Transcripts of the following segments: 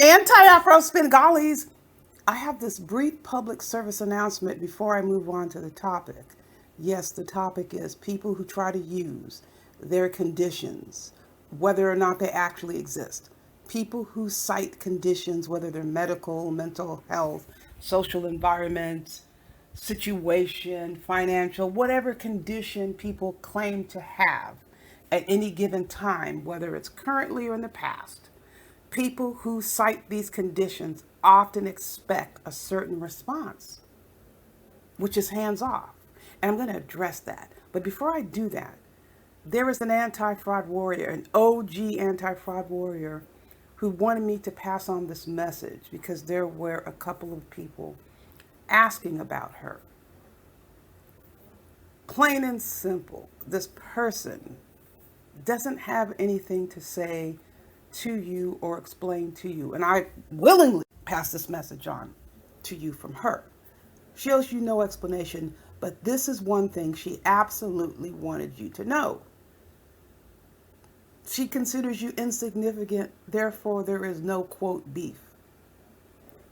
Anti-Afro Spingalis. I have this brief public service announcement before I move on to the topic. Yes, the topic is people who try to use their conditions, whether or not they actually exist. People who cite conditions, whether they're medical, mental health, social environment, situation, financial, whatever condition people claim to have at any given time, whether it's currently or in the past. People who cite these conditions often expect a certain response, which is hands off. And I'm going to address that. But before I do that, there is an anti fraud warrior, an OG anti fraud warrior, who wanted me to pass on this message because there were a couple of people asking about her. Plain and simple, this person doesn't have anything to say to you or explain to you. And I willingly pass this message on to you from her. She owes you no explanation, but this is one thing she absolutely wanted you to know. She considers you insignificant, therefore there is no quote beef.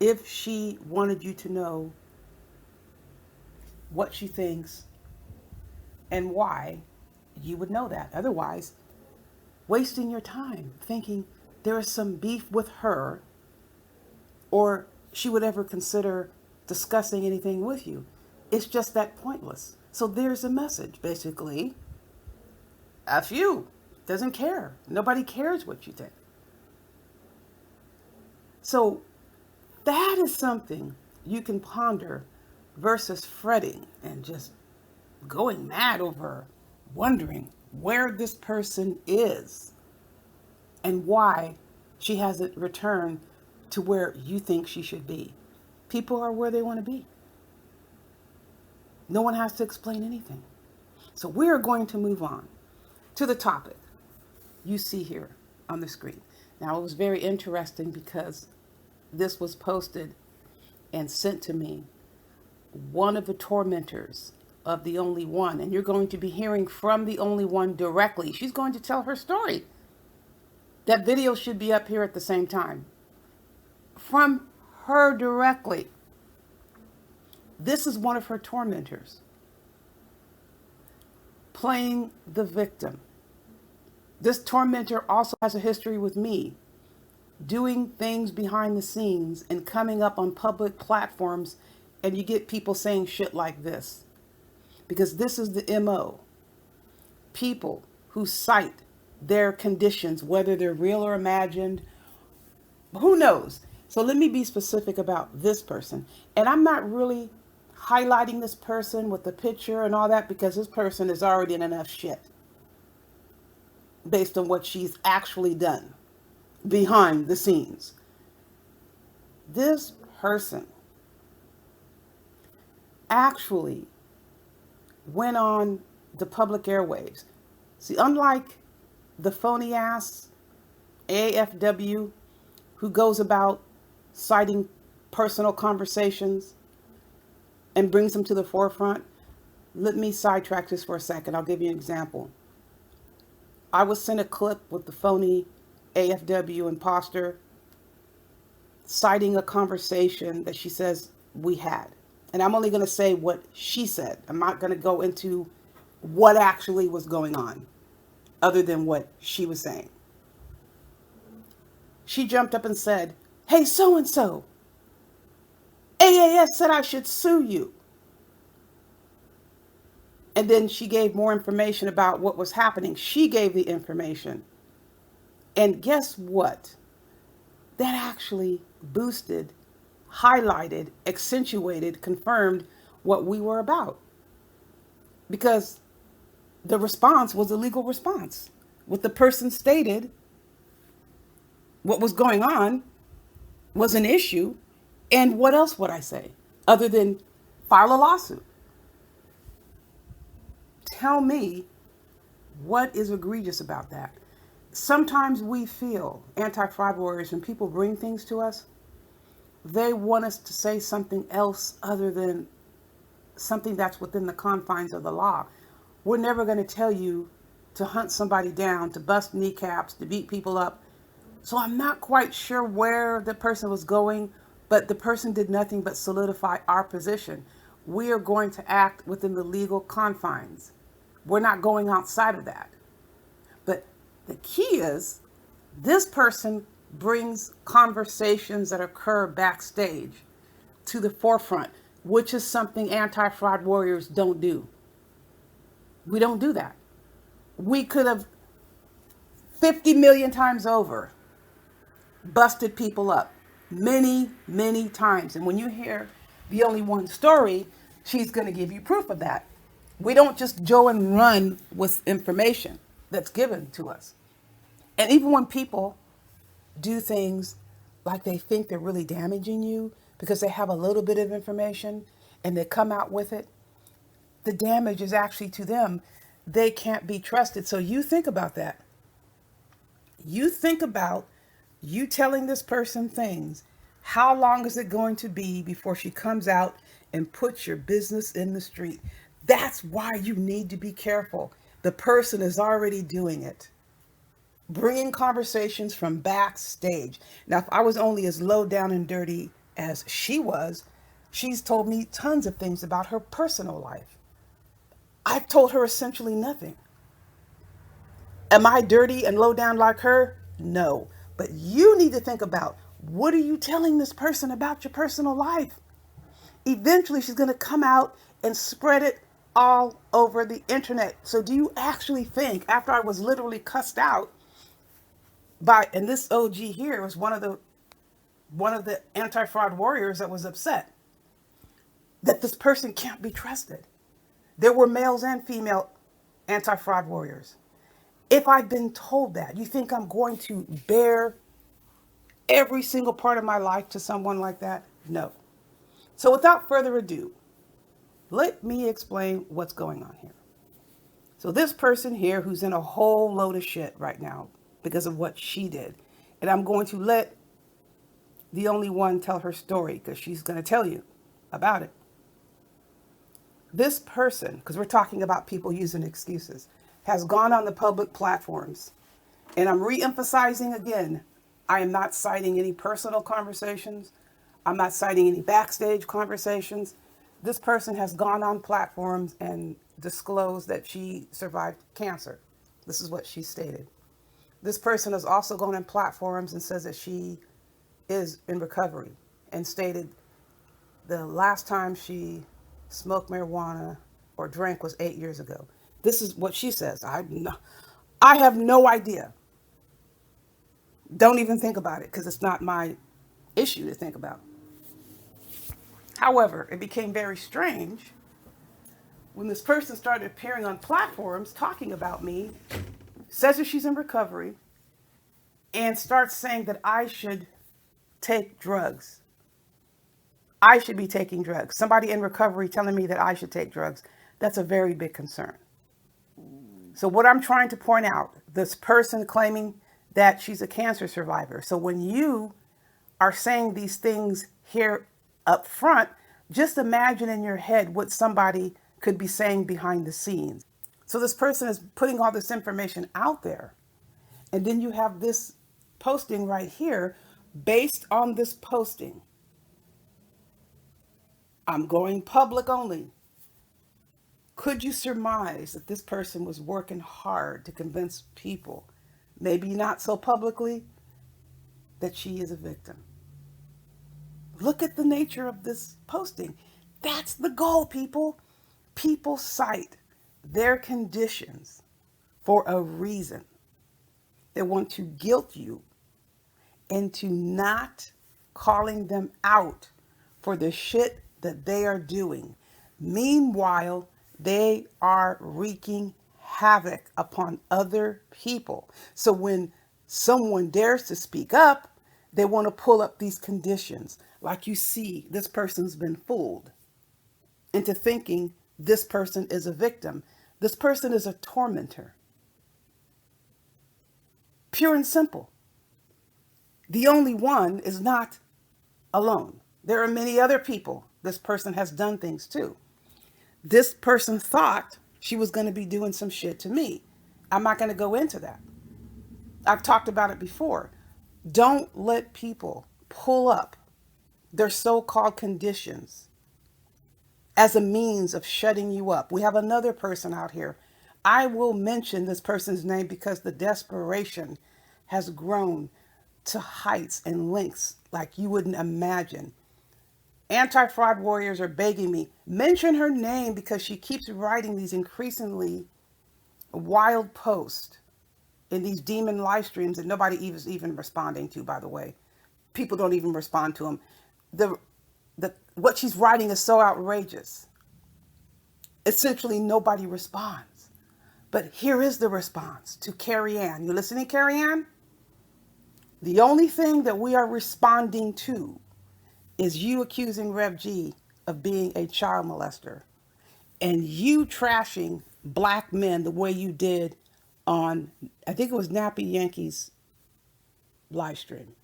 If she wanted you to know what she thinks and why, you would know that. Otherwise, wasting your time thinking there is some beef with her or she would ever consider discussing anything with you. It's just that pointless. So there's a message, basically. F you. Doesn't care. Nobody cares what you think. So that is something you can ponder versus fretting and just going mad over, wondering where this person is and why she hasn't returned to where you think she should be. People are where they want to be. No one has to explain anything. So we are going to move on to the topic you see here on the screen. Now, it was very interesting because this was posted and sent to me, one of the tormentors of the only one. And you're going to be hearing from the only one directly. She's going to tell her story. That video should be up here at the same time. From her directly. This is one of her tormentors playing the victim. This tormentor also has a history with me, doing things behind the scenes and coming up on public platforms, and you get people saying shit like this. Because this is the MO. People who cite their conditions, whether they're real or imagined, who knows? So let me be specific about this person. And I'm not really highlighting this person with the picture and all that because this person is already in enough shit based on what she's actually done behind the scenes. This person actually went on the public airwaves. See, unlike the phony ass AFW who goes about citing personal conversations and brings them to the forefront, let me sidetrack this for a second. I'll give you an example. I was sent a clip with the phony AFW imposter citing a conversation that she says we had. And I'm only going to say what she said. I'm not going to go into what actually was going on other than what she was saying. She jumped up and said, "Hey, so-and-so, AAS said I should sue you." And then she gave more information about what was happening. She gave the information. And guess what? That actually boosted, highlighted, accentuated, confirmed what we were about. Because the response was a legal response. What the person stated, what was going on, was an issue. And what else would I say other than file a lawsuit? Tell me what is egregious about that. Sometimes we feel anti-fraud warriors, when people bring things to us, they want us to say something else other than something that's within the confines of the law. We're never going to tell you to hunt somebody down, to bust kneecaps, to beat people up. So I'm not quite sure where the person was going, but the person did nothing but solidify our position. We are going to act within the legal confines. We're not going outside of that. But the key is this person brings conversations that occur backstage to the forefront, which is something anti fraud warriors don't do. We don't do that. We could have 50 million times over busted people up many, many times. And when you hear the only one story, she's going to give you proof of that. We don't just go and run with information that's given to us. And even when people do things like they think they're really damaging you because they have a little bit of information and they come out with it, the damage is actually to them. They can't be trusted. So you think about that. You think about you telling this person things. How long is it going to be before she comes out and puts your business in the street? That's why you need to be careful. The person is already doing it, bringing conversations from backstage. Now, if I was only as low down and dirty as she was, she's told me tons of things about her personal life. I've told her essentially nothing. Am I dirty and low down like her? No. But you need to think about, what are you telling this person about your personal life? Eventually, she's going to come out and spread it all over the internet. So do you actually think, after I was literally cussed out by, and this OG here was one of the anti-fraud warriors that was upset that this person can't be trusted? There were males and female anti-fraud warriors. If I've been told that, you think I'm going to bear every single part of my life to someone like that? No. So without further ado, let me explain what's going on here. So this person here who's in a whole load of shit right now because of what she did, and I'm going to let the only one tell her story because she's going to tell you about it. This person, because we're talking about people using excuses, has gone on the public platforms. And I'm re-emphasizing again, I am not citing any personal conversations. I'm not citing any backstage conversations. This person has gone on platforms and disclosed that she survived cancer. This is what she stated. This person has also gone on platforms and says that she is in recovery and stated the last time she smoked marijuana or drank was 8 years ago. This is what she says. I have no idea. Don't even think about it because it's not my issue to think about. However, it became very strange when this person started appearing on platforms talking about me, says that she's in recovery, and starts saying that I should take drugs. I should be taking drugs. Somebody in recovery telling me that I should take drugs. That's a very big concern. So what I'm trying to point out, this person claiming that she's a cancer survivor. So when you are saying these things here up front, just imagine in your head what somebody could be saying behind the scenes. So this person is putting all this information out there. And then you have this posting right here. Based on this posting, I'm going public only. Could you surmise that this person was working hard to convince people, maybe not so publicly, that she is a victim? Look at the nature of this posting. That's the goal, people. People cite their conditions for a reason. They want to guilt you into not calling them out for the shit that they are doing. Meanwhile, they are wreaking havoc upon other people. So when someone dares to speak up, they want to pull up these conditions. Like you see, this person's been fooled into thinking this person is a victim. This person is a tormentor. Pure and simple. The only one is not alone. There are many other people this person has done things to. This person thought she was going to be doing some shit to me. I'm not going to go into that. I've talked about it before. Don't let people pull up their so called conditions as a means of shutting you up. We have another person out here. I will mention this person's name because the desperation has grown to heights and lengths like you wouldn't imagine. Anti fraud warriors are begging me, mention her name because she keeps writing these increasingly wild posts in these demon live streams that nobody is even responding to, by the way. People don't even respond to them. The, what she's writing is so outrageous. Essentially, nobody responds. But here is the response to Carrie Ann. You listening, Carrie Ann? The only thing that we are responding to is you accusing Rev G of being a child molester and you trashing black men the way you did on, I think it was Nappy Yankees live stream.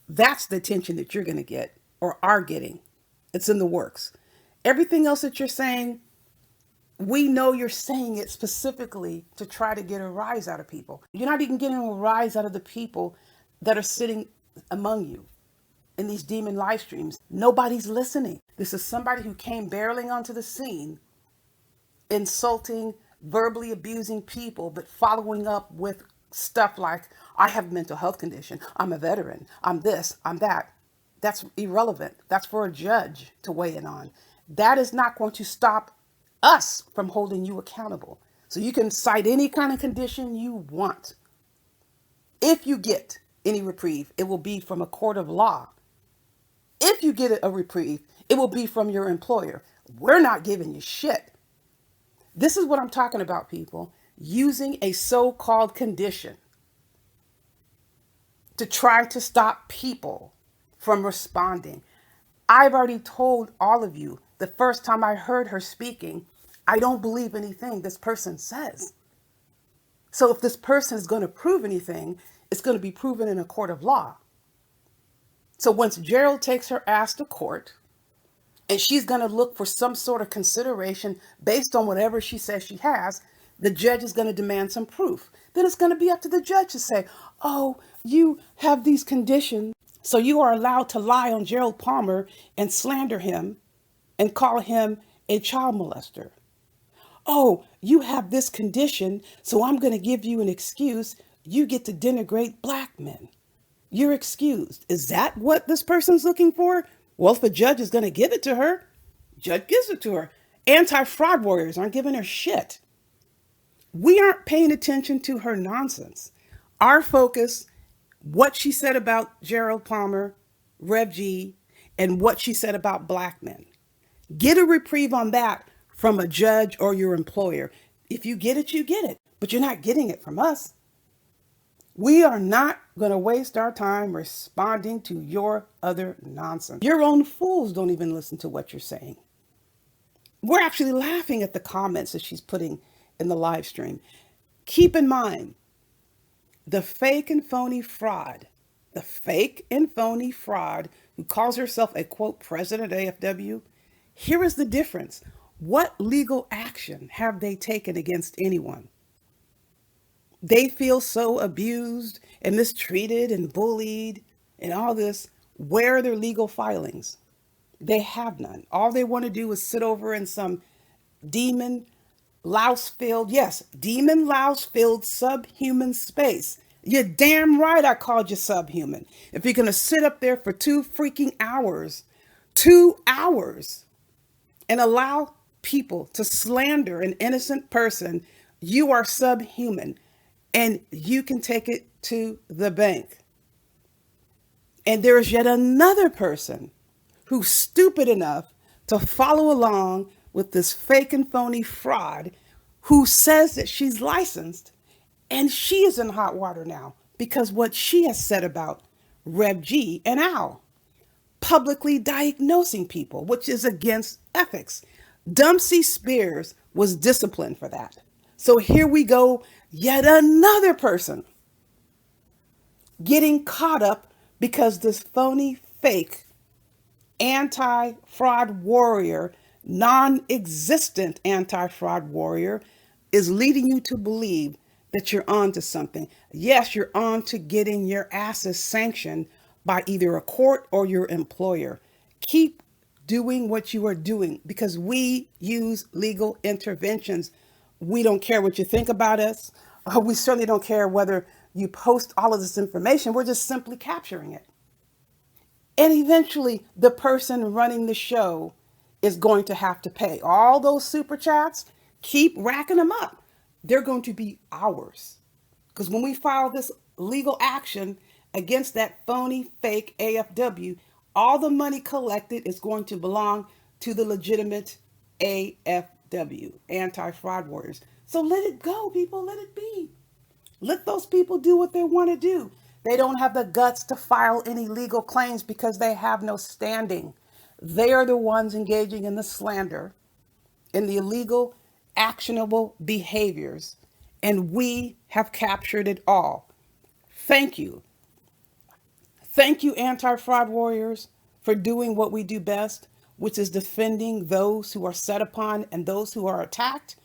That's the attention that you're going to get or are getting. It's in the works. Everything else that you're saying, we know you're saying it specifically to try to get a rise out of people. You're not even getting a rise out of the people that are sitting among you in these demon live streams. Nobody's listening. This is somebody who came barreling onto the scene, insulting, verbally abusing people, but following up with stuff like, I have a mental health condition, I'm a veteran, I'm this, I'm that. That's irrelevant. That's for a judge to weigh in on. That is not going to stop us from holding you accountable. So you can cite any kind of condition you want. If you get any reprieve, it will be from a court of law. If you get a reprieve, it will be from your employer. We're not giving you shit. This is what I'm talking about, people. Using a so-called condition to try to stop people from responding. I've already told all of you the first time I heard her speaking, I don't believe anything this person says. So if this person is going to prove anything, it's going to be proven in a court of law. So once Gerald takes her ass to court, and she's going to look for some sort of consideration based on whatever she says she has, the judge is going to demand some proof. Then it's going to be up to the judge to say, oh, you have these conditions, so you are allowed to lie on Gerald Palmer and slander him and call him a child molester. Oh, you have this condition, so I'm going to give you an excuse. You get to denigrate black men. You're excused. Is that what this person's looking for? Well, if a judge is going to give it to her, judge gives it to her. Anti-fraud warriors aren't giving her shit. We aren't paying attention to her nonsense. Our focus, what she said about Gerald Palmer, Rev G, and what she said about black men. Get a reprieve on that from a judge or your employer. If you get it, you get it. But you're not getting it from us. We are not going to waste our time responding to your other nonsense. Your own fools don't even listen to what you're saying. We're actually laughing at the comments that she's putting in the live stream. Keep in mind, the fake and phony fraud, who calls herself a quote president AFW, here is the difference. What legal action have they taken against anyone? They feel so abused and mistreated and bullied and all this. Where are their legal filings? They have none. All they want to do is sit over in some demon louse-filled, yes, demon louse-filled subhuman space. You're damn right I called you subhuman. If you're going to sit up there for 2 freaking hours, 2 hours, and allow people to slander an innocent person, you are subhuman. And you can take it to the bank. And there is yet another person who's stupid enough to follow along with this fake and phony fraud who says that she's licensed, and she is in hot water now because what she has said about Rev G and Al, publicly diagnosing people, which is against ethics. Dumpsy Spears was disciplined for that. So here we go, yet another person getting caught up because this phony, fake, anti-fraud warrior, non-existent anti-fraud warrior is leading you to believe that you're on to something. Yes, you're on to getting your asses sanctioned by either a court or your employer. Keep doing what you are doing because we use legal interventions. We don't care what you think about us. We certainly don't care whether you post all of this information. We're just simply capturing it. And eventually, the person running the show is going to have to pay. All those super chats, keep racking them up. They're going to be ours. Because when we file this legal action against that phony, fake AFW, all the money collected is going to belong to the legitimate AFW, anti fraud warriors. So let it go, people. Let it be. Let those people do what they want to do. They don't have the guts to file any legal claims because they have no standing. They are the ones engaging in the slander, in the illegal, actionable behaviors, and we have captured it all. Thank you. Thank you, anti fraud warriors, for doing what we do best, which is defending those who are set upon and those who are attacked.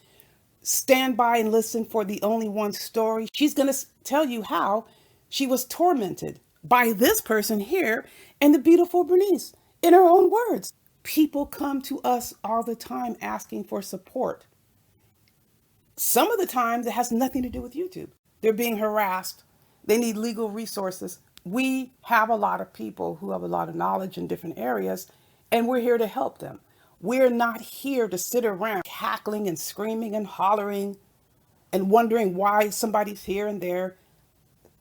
Stand by and listen for the only one story. She's going to tell you how she was tormented by this person here and the beautiful Bernice in her own words. People come to us all the time asking for support. Some of the times it has nothing to do with YouTube. They're being harassed. They need legal resources. We have a lot of people who have a lot of knowledge in different areas, and we're here to help them. We're not here to sit around cackling and screaming and hollering and wondering why somebody's here and there.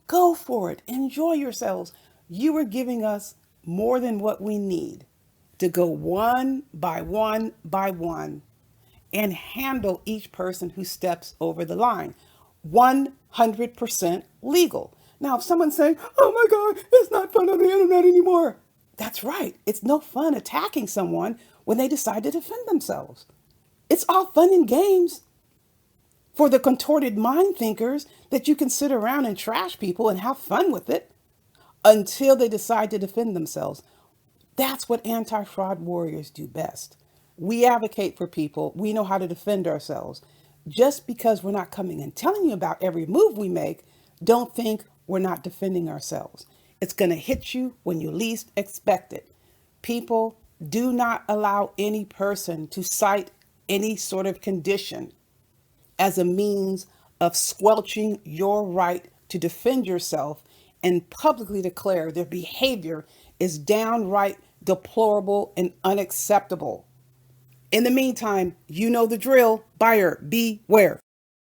Go for it. Enjoy yourselves. You are giving us more than what we need to go one by one by one and handle each person who steps over the line. 100% legal. Now, if someone's saying, oh my God, it's not fun on the internet anymore. That's right. It's no fun attacking someone when they decide to defend themselves. It's all fun and games for the contorted mind thinkers that you can sit around and trash people and have fun with it until they decide to defend themselves. That's what anti fraud warriors do best. We advocate for people. We know how to defend ourselves. Just because we're not coming and telling you about every move we make, don't think we're not defending ourselves. It's going to hit you when you least expect it. People, do not allow any person to cite any sort of condition as a means of squelching your right to defend yourself and publicly declare their behavior is downright deplorable and unacceptable. In the meantime, you know the drill. Buyer beware.